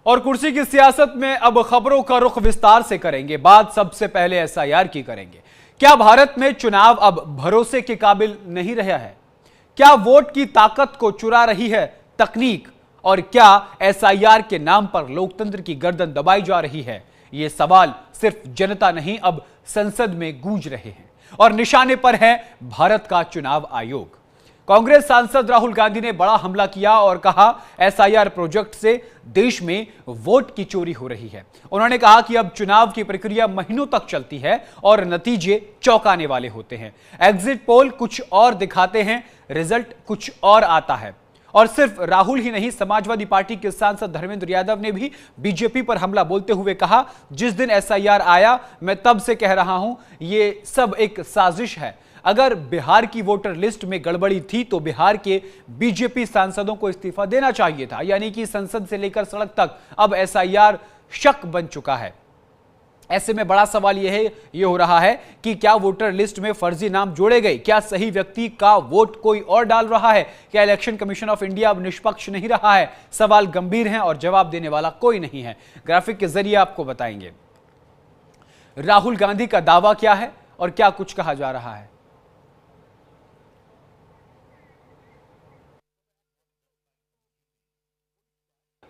और कुर्सी की सियासत में अब खबरों का रुख विस्तार से करेंगे। बात सबसे पहले एसआईआर की करेंगे। क्या भारत में चुनाव अब भरोसे के काबिल नहीं रहा है? क्या वोट की ताकत को चुरा रही है तकनीक? और क्या एसआईआर के नाम पर लोकतंत्र की गर्दन दबाई जा रही है? ये सवाल सिर्फ जनता नहीं, अब संसद में गूंज रहे हैं और निशाने पर है भारत का चुनाव आयोग। कांग्रेस सांसद राहुल गांधी ने बड़ा हमला किया और कहा एसआईआर प्रोजेक्ट से देश में वोट की चोरी हो रही है। उन्होंने कहा कि अब चुनाव की प्रक्रिया महीनों तक चलती है और नतीजे चौंकाने वाले होते हैं। एग्जिट पोल कुछ और दिखाते हैं, रिजल्ट कुछ और आता है। और सिर्फ राहुल ही नहीं, समाजवादी पार्टी के सांसद धर्मेंद्र यादव ने भी बीजेपी पर हमला बोलते हुए कहा, जिस दिन एसआईआर आया मैं तब से कह रहा हूं ये सब एक साजिश है। अगर बिहार की वोटर लिस्ट में गड़बड़ी थी तो बिहार के बीजेपी सांसदों को इस्तीफा देना चाहिए था। यानी कि संसद से लेकर सड़क तक अब एसआईआर शक बन चुका है। ऐसे में बड़ा सवाल यह हो रहा है कि क्या वोटर लिस्ट में फर्जी नाम जोड़े गए? क्या सही व्यक्ति का वोट कोई और डाल रहा है? क्या इलेक्शन कमीशन ऑफ इंडिया अब निष्पक्ष नहीं रहा है? सवाल गंभीर हैं और जवाब देने वाला कोई नहीं है। ग्राफिक के जरिए आपको बताएंगे राहुल गांधी का दावा क्या है और क्या कुछ कहा जा रहा है।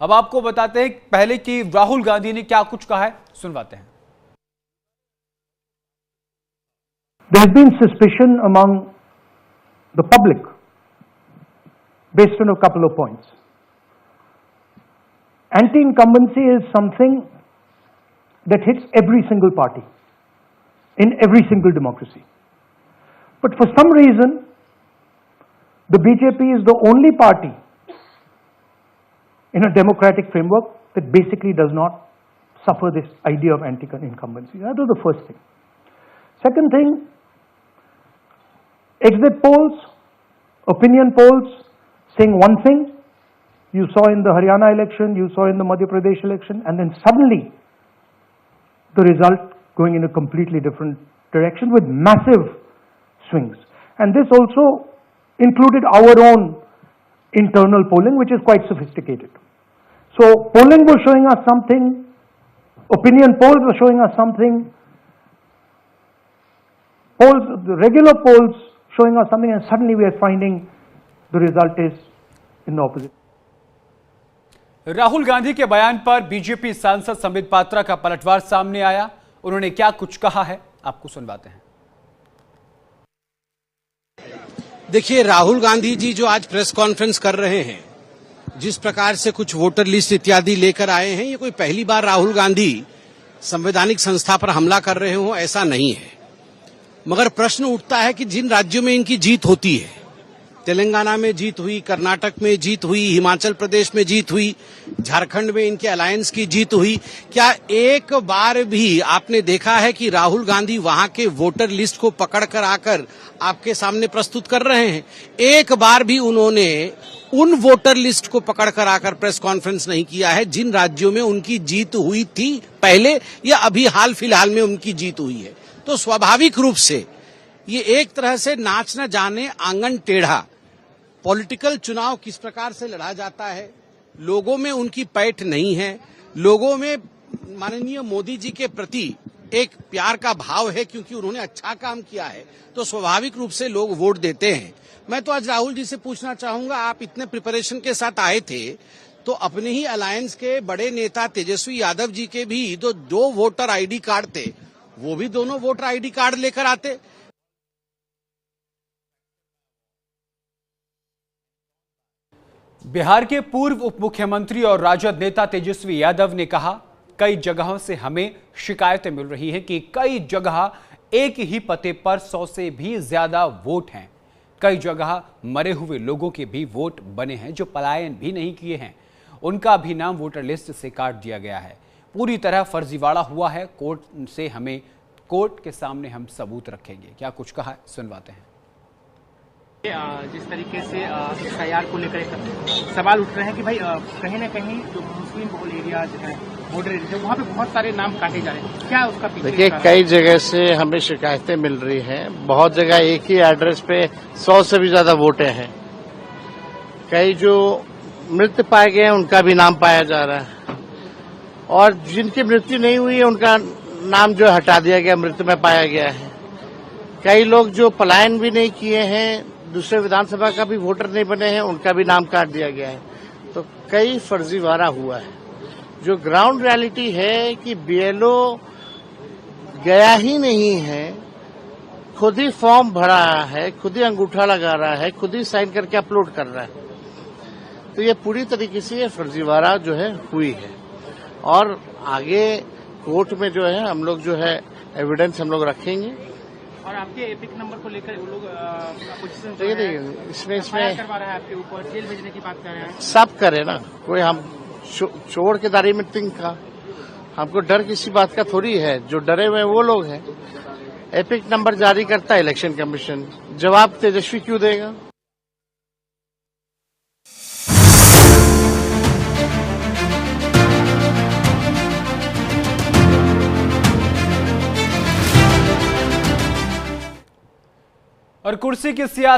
अब आपको बताते हैं पहले कि राहुल गांधी ने क्या कुछ कहा है, सुनवाते हैं। There has been suspicion among the public based on a couple of points. Anti-incumbency is something that hits every single party in every single democracy. But for some reason, the BJP is the only party in a democratic framework that basically does not suffer this idea of anti-incumbency. That was the first thing. Second thing, exit polls, opinion polls saying one thing, you saw in the Haryana election, you saw in the Madhya Pradesh election, and then suddenly the result going in a completely different direction with massive swings. And this also included our own internal polling, which is quite sophisticated. So polling was showing us something, opinion polls were showing us something, polls, the regular polls showing us something, and suddenly we are finding the result is in the opposite. Rahul Gandhi के बयान पर BJP सांसद संबित पात्रा का पलटवार सामने आया। उन्होंने क्या कुछ कहा है, आपको सुनवाते हैं। देखिए, राहुल गांधी जी जो आज प्रेस कॉन्फ्रेंस कर रहे हैं, जिस प्रकार से कुछ वोटर लिस्ट इत्यादि लेकर आए हैं, ये कोई पहली बार राहुल गांधी संवैधानिक संस्था पर हमला कर रहे हो, ऐसा नहीं है। मगर प्रश्न उठता है कि जिन राज्यों में इनकी जीत होती है, तेलंगाना में जीत हुई, कर्नाटक में जीत हुई, हिमाचल प्रदेश में जीत हुई, झारखंड में इनके अलायंस की जीत हुई, क्या एक बार भी आपने देखा है कि राहुल गांधी वहां के वोटर लिस्ट को पकड़ कर आकर आपके सामने प्रस्तुत कर रहे हैं? एक बार भी उन्होंने उन वोटर लिस्ट को पकड़ कर आकर प्रेस कॉन्फ्रेंस नहीं किया है जिन राज्यों में उनकी जीत हुई थी पहले या अभी हाल फिलहाल में उनकी जीत हुई है। तो स्वाभाविक रूप से ये एक तरह से नाच न जाने आंगन टेढ़ा पॉलिटिकल चुनाव किस प्रकार से लड़ा जाता है, लोगों में उनकी पैठ नहीं है, लोगों में माननीय मोदी जी के प्रति एक प्यार का भाव है क्योंकि उन्होंने अच्छा काम किया है, तो स्वाभाविक रूप से लोग वोट देते हैं। मैं तो आज राहुल जी से पूछना चाहूंगा, आप इतने प्रिपरेशन के साथ आए थे तो अपने ही अलायंस के बड़े नेता तेजस्वी यादव जी के भी तो दो वोटर आईडी कार्ड थे, वो भी दोनों वोटर आईडी कार्ड लेकर आते। बिहार के पूर्व उप मुख्यमंत्री और राजद नेता तेजस्वी यादव ने कहा, कई जगहों से हमें शिकायतें मिल रही है कि कई जगह एक ही पते पर 100 से भी ज्यादा वोट हैं। कई जगह मरे हुए लोगों के भी वोट बने हैं जो पलायन भी नहीं किए हैं, उनका भी नाम वोटर लिस्ट से काट दिया गया है। पूरी तरह फर्जीवाड़ा हुआ है। कोर्ट के सामने हम सबूत रखेंगे। क्या कुछ कहा है, सुनवाते हैं। जिस तरीके से एसआईआर को लेकर एक सवाल उठ रहे हैं कि भाई कहीं ना कहीं जो मुस्लिम बहुल एरियाज हैं, बॉर्डर एरिया, वहाँ पे बहुत सारे नाम काटे जा रहे हैं, क्या उसका पीछे? देखिए, कई जगह से हमें शिकायतें मिल रही हैं। बहुत जगह एक ही एड्रेस पे 100 से भी ज्यादा वोटें हैं। कई जो मृत पाए गए हैं उनका भी नाम पाया जा रहा है। और जिनकी मृत्यु नहीं हुई है उनका नाम जो हटा दिया गया, मृत्यु में पाया गया है। कई लोग जो पलायन भी नहीं किए हैं, दूसरे विधानसभा का भी वोटर नहीं बने हैं, उनका भी नाम काट दिया गया है। तो कई फर्जीवाड़ा हुआ है। जो ग्राउंड रियलिटी है कि बीएलओ गया ही नहीं है, खुद ही फॉर्म भरा है, खुद ही अंगूठा लगा रहा है, खुद ही साइन करके अपलोड कर रहा है। तो ये पूरी तरीके से ये फर्जीवाड़ा जो है हुई है। और आगे कोर्ट में जो है हम लोग जो है एविडेंस हम लोग रखेंगे। और आपके एपिक नंबर को लेकर वो लोग अपोजिशन इसमें करवा रहा है आपके ऊपर, जेल भेजने की बात कर रहे हैं। सब करे ना, कोई हम चोर के दारी में तिंग का, हमको डर किसी बात का थोड़ी है। जो डरे हुए वो लोग हैं। एपिक नंबर जारी करता है इलेक्शन कमीशन, जवाब तेजस्वी क्यों देगा? और कुर्सी की सियासत